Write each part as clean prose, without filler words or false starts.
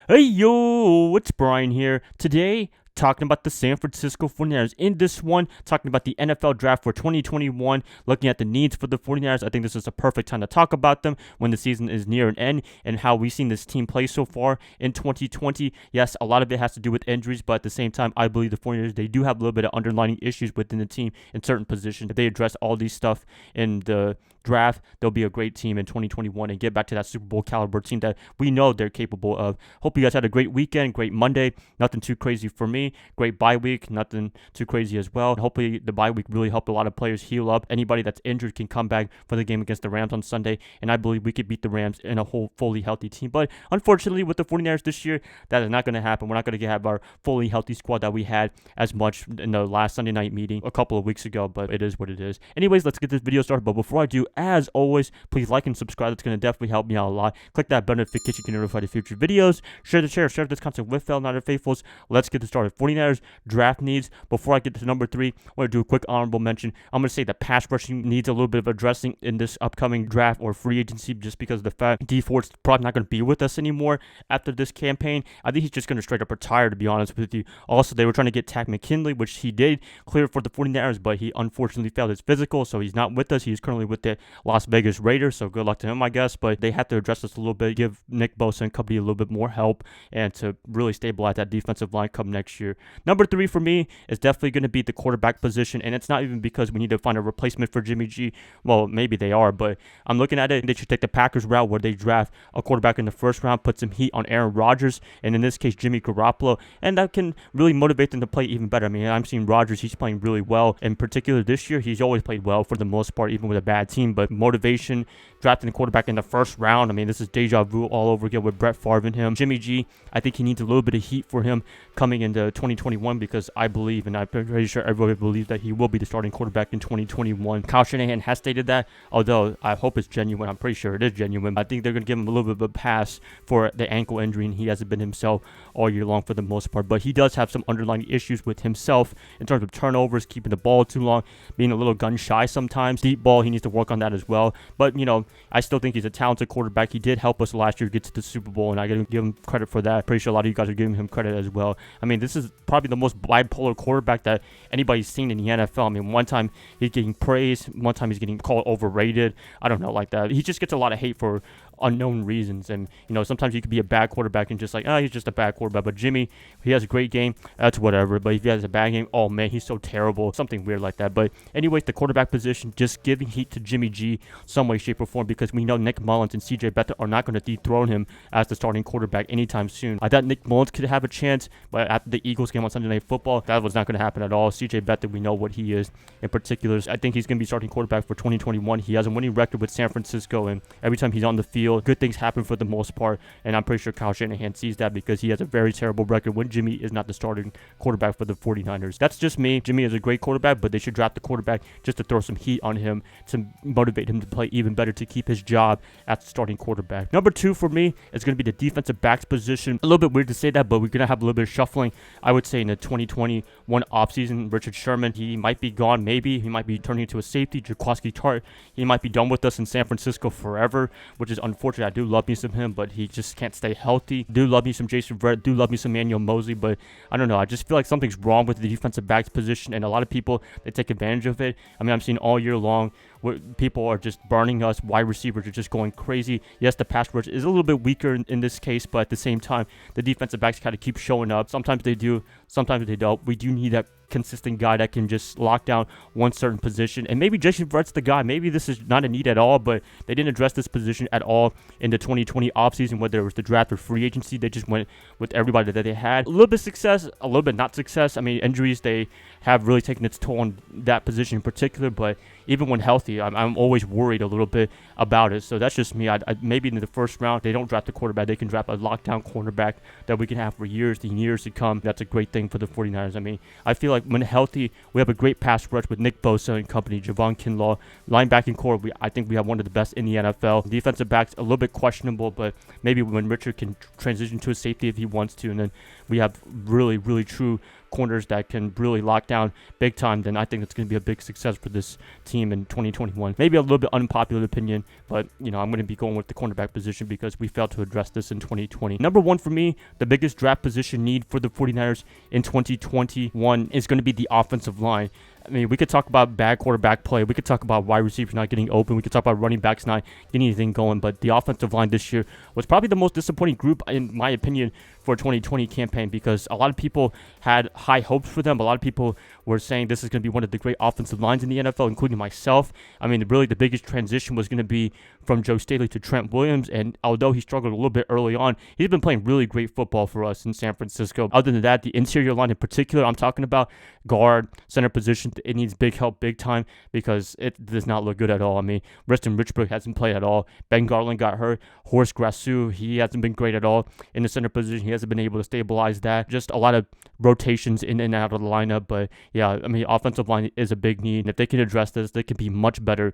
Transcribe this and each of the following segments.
Hey yo, it's Brian here. Today, talking about the San Francisco 49ers. In this one, talking about the NFL draft for 2021, looking at the needs for the 49ers. I think this is a perfect time to talk about them when the season is near an end and how we've seen this team play so far in 2020. Yes, a lot of it has to do with injuries, but at the same time, I believe the 49ers, they do have a little bit of underlying issues within the team in certain positions. If they address all these stuff in the draft, they'll be a great team in 2021 and get back to that Super Bowl caliber team that we know they're capable of. Hope you guys had a great weekend, great Monday, nothing too crazy for me. Great bye week, nothing too crazy as well. Hopefully the bye week really helped a lot of players heal up. Anybody that's injured can come back for the game against the Rams on Sunday, and I believe we could beat the Rams in a whole fully healthy team. But unfortunately, with the 49ers this year, that is not going to happen. We're not going to have our fully healthy squad that we had as much in the last Sunday night meeting a couple of weeks ago, but it is what it is. Anyways, let's get this video started. But before I do, as always, please like and subscribe. That's going to definitely help me out a lot. Click that bell notification to get notified of future videos. Share this content with fellow Niner faithfuls. Let's get this started. 49ers draft needs. Before I get to number 3, I want to do a quick honorable mention. I'm going to say the pass rushing needs a little bit of addressing in this upcoming draft or free agency, just because of the fact D Ford's probably not going to be with us anymore after this campaign. I think he's just going to straight up retire, to be honest with you. Also, they were trying to get Takk McKinley, which he did clear for the 49ers, but he unfortunately failed his physical, so he's not with us. He's currently with the Las Vegas Raiders, so good luck to him, I guess. But they have to address this a little bit, give Nick Bosa and company a little bit more help, and to really stabilize that defensive line come next year. Number 3 for me is definitely going to be the quarterback position, and it's not even because we need to find a replacement for Jimmy G. Well, maybe they are, but I'm looking at it, they should take the Packers route where they draft a quarterback in the first round, put some heat on Aaron Rodgers, and in this case, Jimmy Garoppolo, and that can really motivate them to play even better. I mean, I'm seeing Rodgers, he's playing really well. In particular, this year, he's always played well for the most part, even with a bad team, but motivation, drafting a quarterback in the first round, I mean, this is deja vu all over again with Brett Favre and him. Jimmy G, I think he needs a little bit of heat for him coming into 2021, because I believe, and I'm pretty sure everybody believes, that he will be the starting quarterback in 2021. Kyle Shanahan has stated that, although I hope it's genuine. I'm pretty sure it is genuine. I think they're going to give him a little bit of a pass for the ankle injury, and he hasn't been himself all year long for the most part, but he does have some underlying issues with himself in terms of turnovers, keeping the ball too long, being a little gun shy sometimes. Deep ball, he needs to work on that as well. But, you know, I still think he's a talented quarterback. He did help us last year get to the Super Bowl, and I gotta give him credit for that. Pretty sure a lot of you guys are giving him credit as well. I mean, this is probably the most bipolar quarterback that anybody's seen in the NFL. I mean, one time he's getting praised, one time he's getting called overrated. I don't know, like that. He just gets a lot of hate for unknown reasons, and you know, sometimes you could be a bad quarterback and just like, he's just a bad quarterback. But Jimmy, he has a great game, that's whatever, but if he has a bad game, oh man, he's so terrible, something weird like that. But anyways, the quarterback position, just giving heat to Jimmy G some way, shape, or form, because we know Nick Mullins and CJ Beathard are not going to dethrone him as the starting quarterback anytime soon. I thought Nick Mullins could have a chance, but after the Eagles game on Sunday Night Football, that was not going to happen at all. CJ Beathard, we know what he is in particular. I think he's going to be starting quarterback for 2021. He has a winning record with San Francisco, and every time he's on the field, good things happen for the most part, and I'm pretty sure Kyle Shanahan sees that, because he has a very terrible record when Jimmy is not the starting quarterback for the 49ers. That's just me. Jimmy is a great quarterback, but they should draft the quarterback just to throw some heat on him, to motivate him to play even better, to keep his job as the starting quarterback. Number 2 for me is going to be the defensive backs position. A little bit weird to say that, but we're going to have a little bit of shuffling, I would say, in the 2021 offseason. Richard Sherman, he might be gone, maybe. He might be turning into a safety. Jaquiski Tartt, he might be done with us in San Francisco forever, which is unfortunate. I do love me some him, but he just can't stay healthy. Do love me some Jason Verrett, do love me some Manuel Mosley, but I don't know. I just feel like something's wrong with the defensive backs position, and a lot of people, they take advantage of it. I mean, I'm seeing all year long where people are just burning us. Wide receivers are just going crazy. Yes, the pass rush is a little bit weaker in this case, but at the same time, the defensive backs kind of keep showing up. Sometimes they do, sometimes they don't. We do need that consistent guy that can just lock down one certain position, and maybe Jason Verrett's the guy. Maybe this is not a need at all, but they didn't address this position at all in the 2020 offseason, whether it was the draft or free agency. They just went with everybody that they had. A little bit success, a little bit not success. I mean, injuries, they have really taken its toll on that position in particular, but even when healthy, I'm always worried a little bit about it. So that's just me. I maybe in the first round, they don't draft a quarterback. They can draft a lockdown cornerback that we can have for years and years to come. That's a great thing for the 49ers. I mean, I feel like when healthy, we have a great pass rush with Nick Bosa and company, Javon Kinlaw. Linebacking core, I think we have one of the best in the NFL. Defensive backs, a little bit questionable, but maybe when Richard can transition to a safety if he wants to, and then we have really, really true corners that can really lock down big time, then I think it's going to be a big success for this team in 2021. Maybe a little bit unpopular opinion, but I'm going to be going with the cornerback position because we failed to address this in 2020. Number one for me, the biggest draft position need for the 49ers in 2021 is going to be the offensive line. I mean, we could talk about bad quarterback play. We could talk about wide receivers not getting open. We could talk about running backs not getting anything going. But the offensive line this year was probably the most disappointing group, in my opinion, for 2020 campaign because a lot of people had high hopes for them. A lot of people were saying this is going to be one of the great offensive lines in the NFL, including myself. I mean, really the biggest transition was going to be from Joe Staley to Trent Williams. And although he struggled a little bit early on, he's been playing really great football for us in San Francisco. Other than that, the interior line in particular, I'm talking about guard, center position, it needs big help big time because it does not look good at all. I mean, Reston Richburg hasn't played at all. Ben Garland got hurt. Horace Grasu, he hasn't been great at all in the center position. He hasn't been able to stabilize that. Just a lot of rotations in and out of the lineup. But yeah, I mean, offensive line is a big need. And if they can address this, they can be much better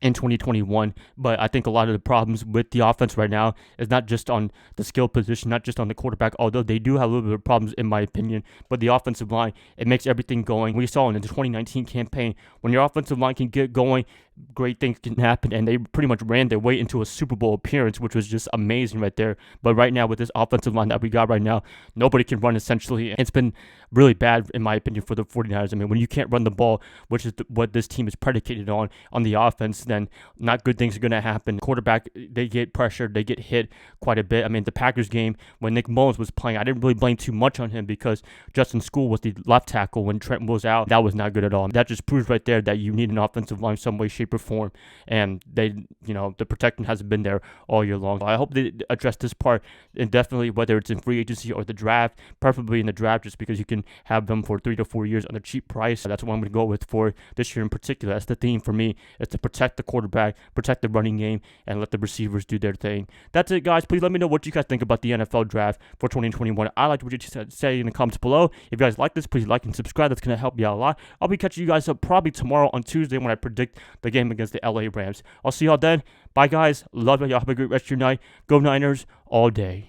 in 2021. But I think a lot of the problems with the offense right now is not just on the skill position, not just on the quarterback, although they do have a little bit of problems in my opinion, but the offensive line, it makes everything going. We saw in the 2019 campaign, when your offensive line can get going, great things can happen, and they pretty much ran their way into a Super Bowl appearance, which was just amazing right there. But right now with this offensive line that we got right now, nobody can run essentially. It's been really bad in my opinion for the 49ers. I mean, when you can't run the ball, which is what this team is predicated on the offense, then not good things are going to happen. Quarterback, they get pressured, they get hit quite a bit. I mean, the Packers game, when Nick Mullins was playing, I didn't really blame too much on him because Justin School was the left tackle when Trent was out. That was not good at all. That just proves right there that you need an offensive line some way, shape, or form. And they, the protection hasn't been there all year long. I hope they address this part, and definitely whether it's in free agency or the draft, preferably in the draft, just because you can have them for 3 to 4 years on a cheap price. That's what I'm going to go with for this year in particular. That's the theme for me, is to protect the quarterback, protect the running game, and let the receivers do their thing. That's it, guys. Please let me know what you guys think about the NFL draft for 2021. I like what you say in the comments below. If you guys like this, please like and subscribe. That's going to help me out a lot. I'll be catching you guys up probably tomorrow on Tuesday when I predict the game against the LA Rams. I'll see y'all then. Bye, guys. Love y'all. Have a great rest of your night. Go Niners all day.